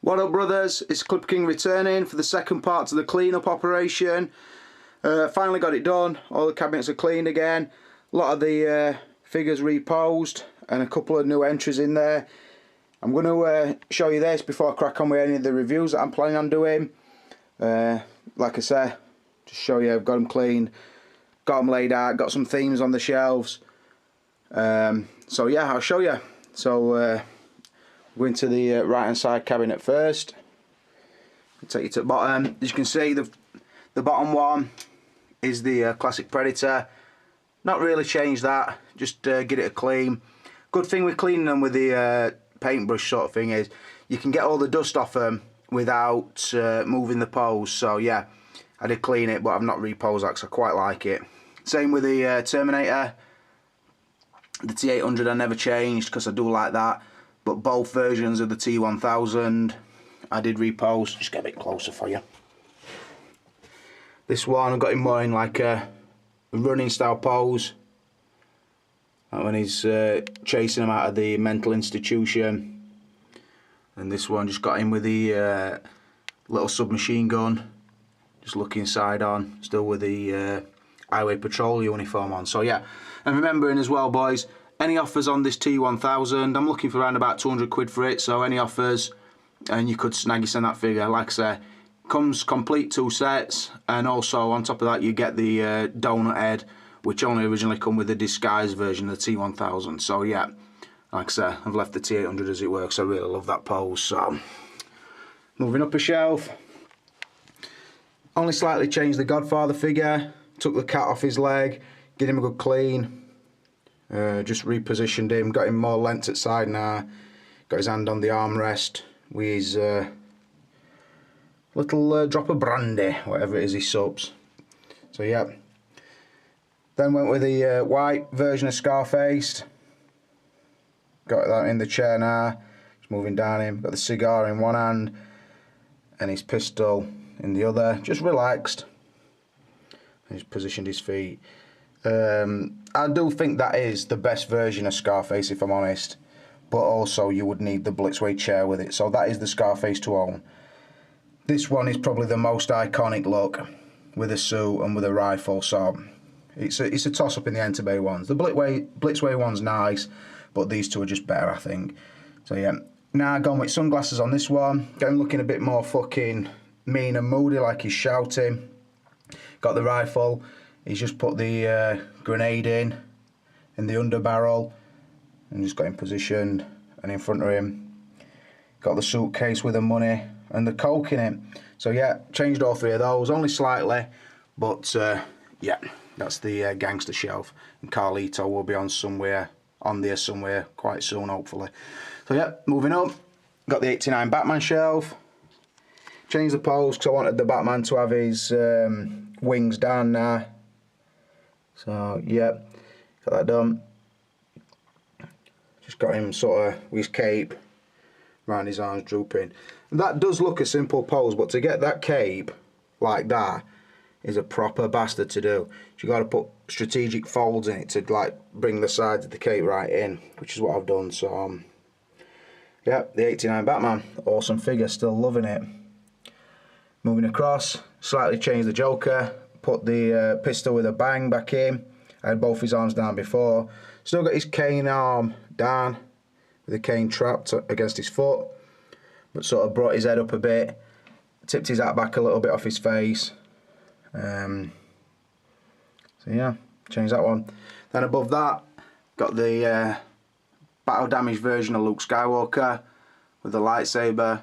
What up, brothers? It's Clip King returning for the second part to the clean-up operation. Finally got it done. All the cabinets are cleaned again. A lot of the figures reposed and a couple of new entries in there. I'm going to show you this before I crack on with any of the reviews that I'm planning on doing. Like I said, just show you I've got them clean, got them laid out, got some themes on the shelves. So yeah, I'll show you. So go into the right hand side cabinet first. I'll take you to the bottom. As you can see, the bottom one is the classic Predator. Not really changed that, just get it a clean. Good thing with cleaning them with the paintbrush sort of thing is you can get all the dust off them without moving the pose. So yeah, I did clean it, but I've not reposed that because I quite like it. Same with the Terminator. The T800 I never changed because I do like that. But both versions of the T1000 I did repose. Just get a bit closer for you. This one I've got him more in like a running style pose, like when he's chasing him out of the mental institution. And this one just got him with the little submachine gun, just looking side on, still with the highway patrol uniform on. So yeah, and remembering as well, boys, any offers on this T1000, I'm looking for around about 200 quid for it, so any offers and you could snag yourself that figure. Like I say, comes complete 2 sets, and also on top of that you get the donut head, which only originally come with the disguised version of the T1000. So yeah, like I say, I've left the T800 as it works. I really love that pose. So moving up a shelf, only slightly changed the Godfather figure, took the cat off his leg, get him a good clean. Just repositioned him, got him more length at side now, got his hand on the armrest with his little drop of brandy, whatever it is he sups. So yeah, then went with the white version of Scarface, got that in the chair now, just moving down him, got the cigar in one hand and his pistol in the other, just relaxed. He's positioned his feet. I do think that is the best version of Scarface, if I'm honest, but also you would need the Blitzway chair with it, so that is the Scarface to own. This one is probably the most iconic look, with a suit and with a rifle, so it's a toss-up in the Entebbe ones. The Blitzway one's nice, but these two are just better, I think. So yeah, now gone with sunglasses on this one, got him looking a bit more fucking mean and moody, like he's shouting. Got the rifle. He's just put the grenade in the underbarrel and just got him positioned, and in front of him got the suitcase with the money and the coke in it. So yeah, changed all 3 of those, only slightly, but yeah, that's the gangster shelf, and Carlito will be on there somewhere quite soon, hopefully. So yeah, moving up, got the 89 Batman shelf. Changed the pose because I wanted the Batman to have his wings down now. So yeah, got that done. Just got him sort of with his cape around his arms drooping. And that does look a simple pose, but to get that cape like that is a proper bastard to do. You got to put strategic folds in it to like bring the sides of the cape right in, which is what I've done. So yeah, the 89 Batman, awesome figure, still loving it. Moving across, slightly changed the Joker, put the pistol with a bang back in. I had both his arms down before. Still got his cane arm down, with the cane trapped against his foot, but sort of brought his head up a bit, tipped his hat back a little bit off his face. So yeah, changed that one. Then above that, got the battle damaged version of Luke Skywalker with the lightsaber.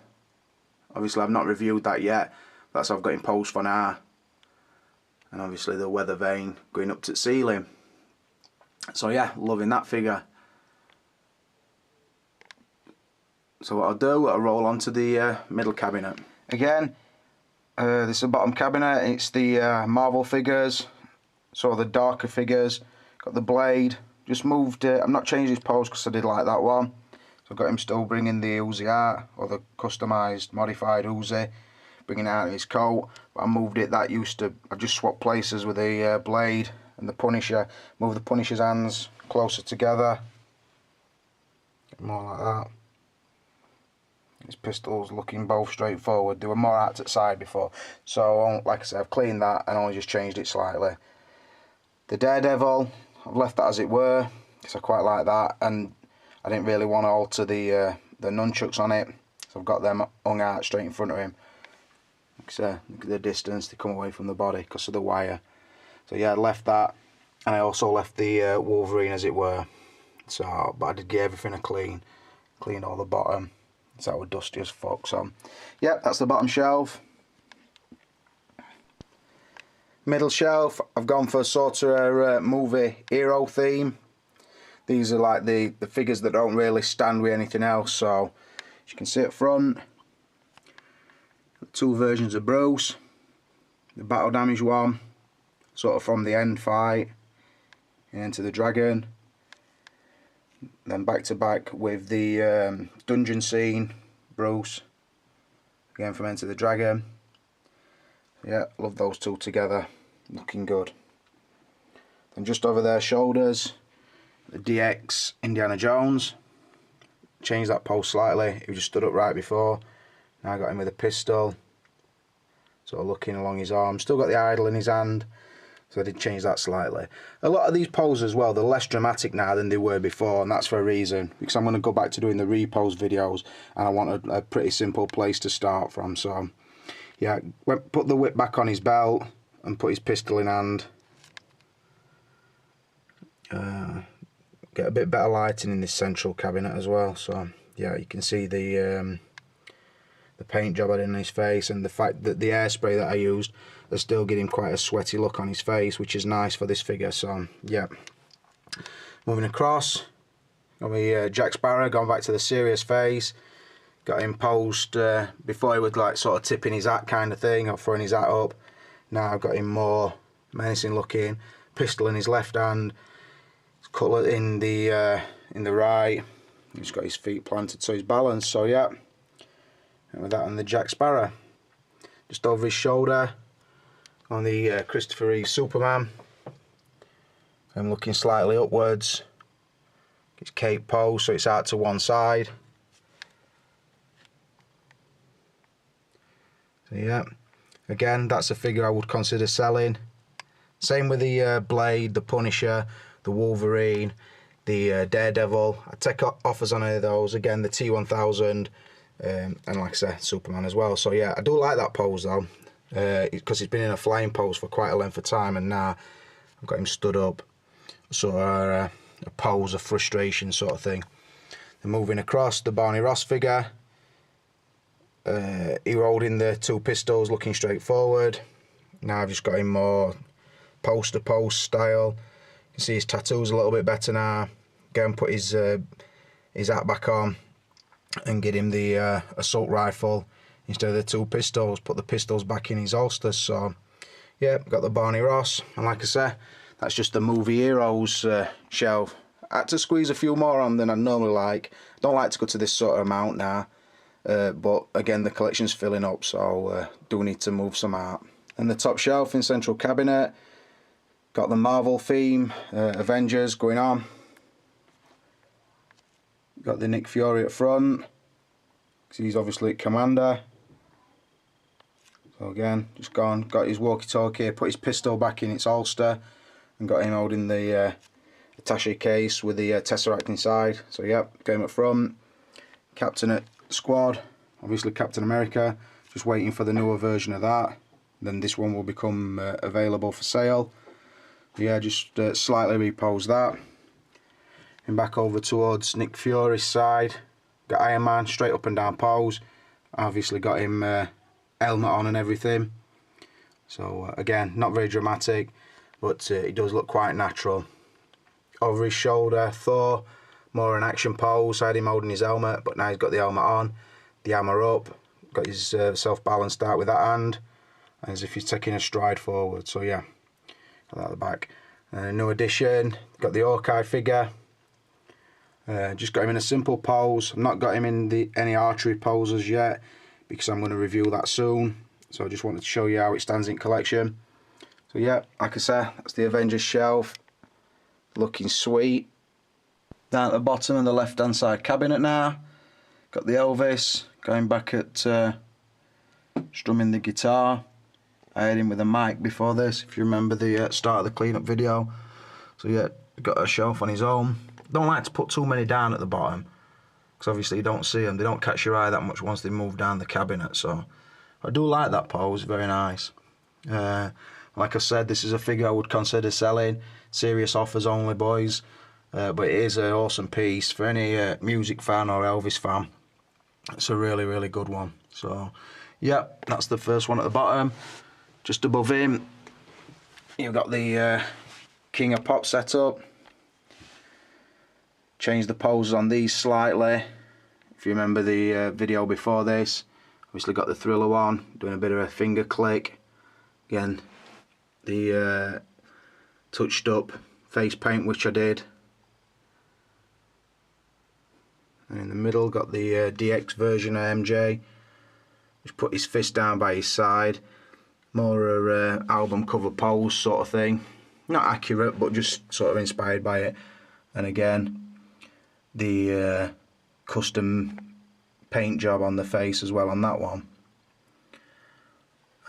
Obviously I've not reviewed that yet. That's what I've got in post for now. And obviously the weather vane going up to the ceiling. So yeah, loving that figure. So what I'll do, I'll roll onto the middle cabinet. Again, this is the bottom cabinet. It's the Marvel figures, so the darker figures. Got the Blade. Just moved it. I'm not changing his pose because I did like that one. So I've got him still bringing the Uzi out, or the customised, modified Uzi, bringing it out of his coat. But I moved it, that used to, I've just swapped places with the Blade and the Punisher. Move the Punisher's hands closer together. Get more like that. His pistols looking both straight forward. They were more out to the side before, so like I said, I've cleaned that and only just changed it slightly. The Daredevil, I've left that as it were because I quite like that, and I didn't really want to alter the nunchucks on it, so I've got them hung out straight in front of him. Like I said, look at the distance they come away from the body because of the wire. So yeah, I left that, and I also left the Wolverine as it were. So, but I did give everything a clean all the bottom. So it was dusty as fuck. So yeah, that's the bottom shelf. Middle shelf, I've gone for sort of a movie hero theme. These are like the figures that don't really stand with anything else. So as you can see up front, two versions of Bruce. The battle damage one, sort of from the end fight into the dragon. Then back to back with the dungeon scene, Bruce, again from Enter the Dragon. Yeah, love those two together, looking good. Then just over their shoulders, the DX Indiana Jones. Changed that pose slightly, he just stood up right before. Now I got him with a pistol, sort of looking along his arm. Still got the idol in his hand, so I did change that slightly. A lot of these poses as well, they're less dramatic now than they were before, and that's for a reason, because I'm going to go back to doing the repose videos, and I want a pretty simple place to start from. So yeah, put the whip back on his belt and put his pistol in hand. Get a bit better lighting in this central cabinet as well. So yeah, you can see the paint job I did on his face, and the fact that the hairspray that I used is still giving quite a sweaty look on his face, which is nice for this figure. So yeah, moving across, got me Jack Sparrow, going back to the serious face. Got him posed before he was like sort of tipping his hat kind of thing, or throwing his hat up. Now I've got him more menacing looking, pistol in his left hand, cutlet in the right. He's got his feet planted so he's balanced. So yeah, and with that on the Jack Sparrow, just over his shoulder on the Christopher Reeve Superman. I'm looking slightly upwards. It's cape pose, so it's out to one side. So yeah, again, that's a figure I would consider selling. Same with the Blade, the Punisher, the Wolverine, the Daredevil. I take offers on any of those. Again, the T1000, and like I said, Superman as well. So yeah, I do like that pose though, because he's been in a flying pose for quite a length of time, and now I've got him stood up, sort of a pose of frustration sort of thing. Then moving across, the Barney Ross figure. He holding the two pistols, looking straight forward. Now I've just got him more post-to-post style. You can see his tattoos a little bit better now. Again, put his hat back on and get him the assault rifle instead of the two pistols. Put the pistols back in his holsters. So yeah, got the Barney Ross, and like I say, that's just the movie heroes shelf. I had to squeeze a few more on than I normally like. Don't like to go to this sort of amount now. But again, the collection's filling up, so do need to move some out. And the top shelf in central cabinet, got the Marvel theme, Avengers going on. Got the Nick Fury at front, because he's obviously commander. So again, just got his walkie-talkie, put his pistol back in its holster, and got him holding the attaché case with the Tesseract inside. So yep, got him up front. Captain at Squad, obviously Captain America, just waiting for the newer version of that. Then this one will become available for sale. Yeah, just slightly repose that. And back over towards Nick Fury's side, got Iron Man, straight up and down pose. Obviously got him helmet on and everything. So again, not very dramatic, but it does look quite natural. Over his shoulder, Thor, more an action pose. I had him holding his helmet, but now he's got the helmet on, the hammer up, got his self-balanced out with that hand, as if he's taking a stride forward. So yeah, got that at the back. New addition, got the Hawkeye figure. Just got him in a simple pose. I've not got him in any archery poses yet, because I'm going to review that soon. So I just wanted to show you how it stands in collection. So yeah, like I said, that's the Avengers shelf, looking sweet. Down at the bottom of the left hand side cabinet now, Got the Elvis going back at strumming the guitar. I had him with a mic before this, if you remember the start of the cleanup video. So yeah, got a shelf on his own. Don't like to put too many down at the bottom, because obviously you don't see them. They don't catch your eye that much once they move down the cabinet. So I do like that pose, very nice. Like I said, this is a figure I would consider selling. Serious offers only, boys. But it is an awesome piece for any music fan or Elvis fan. It's a really, really good one. So, yeah, that's the first one at the bottom. Just above him, you've got the King of Pop setup. Changed the poses on these slightly. If you remember the video before this, obviously got the Thriller one, doing a bit of a finger click. Again, the touched up face paint, which I did. And in the middle got the DX version of MJ, which put his fist down by his side. More a album cover pose sort of thing. Not accurate, but just sort of inspired by it. And again, the custom paint job on the face as well on that one.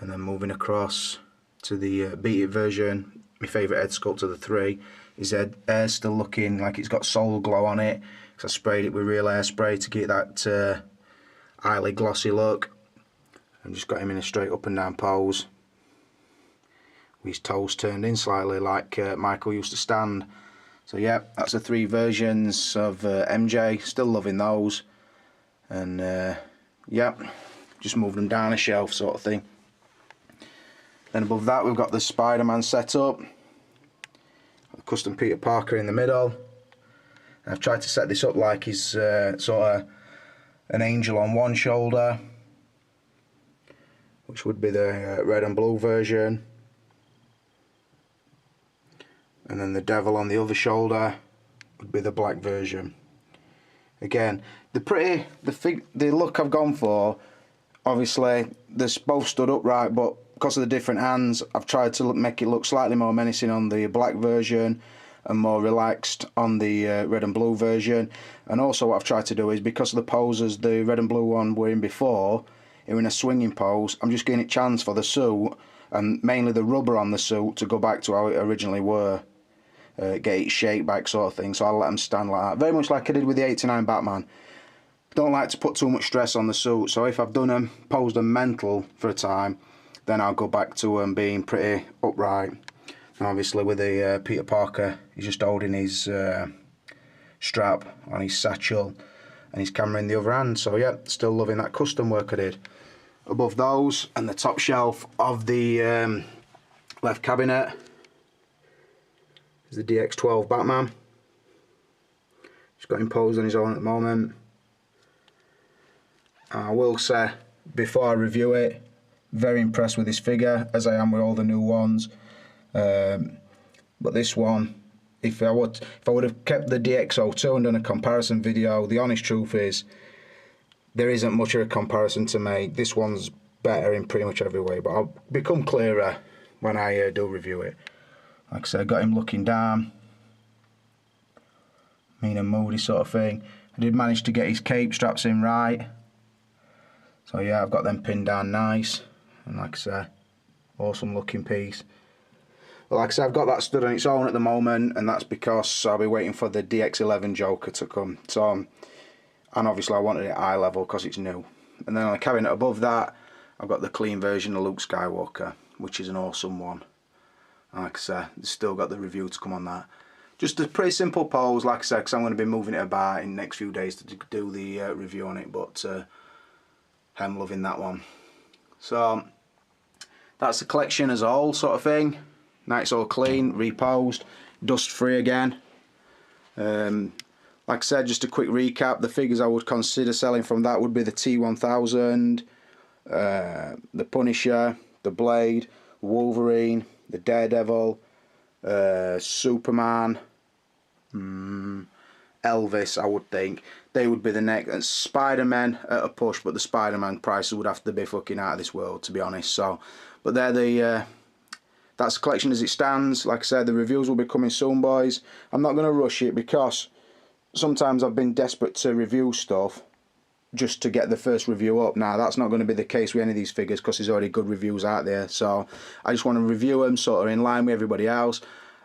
And then moving across to the Beat It version, my favourite head sculpt of the three. His hair's still looking like it's got soul glow on it, because I sprayed it with real hairspray to get that highly glossy look. And just got him in a straight up and down pose, with his toes turned in slightly like Michael used to stand. So yeah, that's the three versions of MJ, still loving those. And yeah, just moved them down a shelf sort of thing. Then above that we've got the SpiderMan setup. Custom Peter Parker in the middle. I've tried to set this up like he's sort of an angel on one shoulder, which would be the red and blue version, and then the devil on the other shoulder would be the black version. Again, the look I've gone for, obviously they're both stood upright, but because of the different hands, I've tried to make it look slightly more menacing on the black version and more relaxed on the red and blue version. And also what I've tried to do is, because of the poses the red and blue one were in before, they're in a swinging pose, I'm just giving it chance for the suit, and mainly the rubber on the suit, to go back to how it originally were. Get its shape back sort of thing, so I'll let them stand like that. Very much like I did with the 89 Batman. Don't like to put too much stress on the suit, so if I've done them, posed them mental for a time, then I'll go back to them being pretty upright. And obviously with the Peter Parker, he's just holding his strap on his satchel and his camera in the other hand. So yeah, still loving that custom work I did. Above those, and the top shelf of the left cabinet, is the DX12 Batman. He's got him posed on his own at the moment. I will say, before I review it, very impressed with this figure, as I am with all the new ones. But this one, if I would have kept the DX02 and done a comparison video, the honest truth is there isn't much of a comparison to make. This one's better in pretty much every way, but I'll become clearer when I do review it. Like I said, I got him looking down, mean and moody sort of thing. I did manage to get his cape straps in right. So yeah, I've got them pinned down nice. And like I say, awesome looking piece. But like I said, I've got that stood on its own at the moment, and that's because I'll be waiting for the DX11 Joker to come. So, and obviously I wanted it eye level because it's new. And then on the cabinet above that, I've got the clean version of Luke Skywalker, which is an awesome one. And like I said, still got the review to come on that. Just a pretty simple pose, like I said, because I'm going to be moving it about in the next few days to do the review on it. But I'm loving that one. So that's the collection as a whole, sort of thing. Nice, all clean, reposed, dust free again. Like I said, just a quick recap, the figures I would consider selling from that would be the T1000, the Punisher, the Blade, Wolverine, the Daredevil, Superman, Elvis, I would think. They would be the next, and SpiderMan at a push, but the SpiderMan prices would have to be fucking out of this world, to be honest. So, but they're the that's the collection as it stands. Like I said, the reviews will be coming soon, boys. I'm not going to rush it, because sometimes I've been desperate to review stuff just to get the first review up. Now that's not going to be the case with any of these figures because there's already good reviews out there, so I just want to review them sort of in line with everybody else,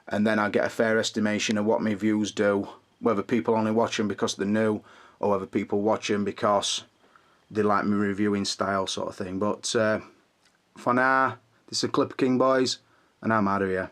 and then I'll get a fair estimation of what my views do, whether people only watch them because they're new or whether people watch them because they like my reviewing style sort of thing. But for now, this is Clipper King, boys, and I'm out of here.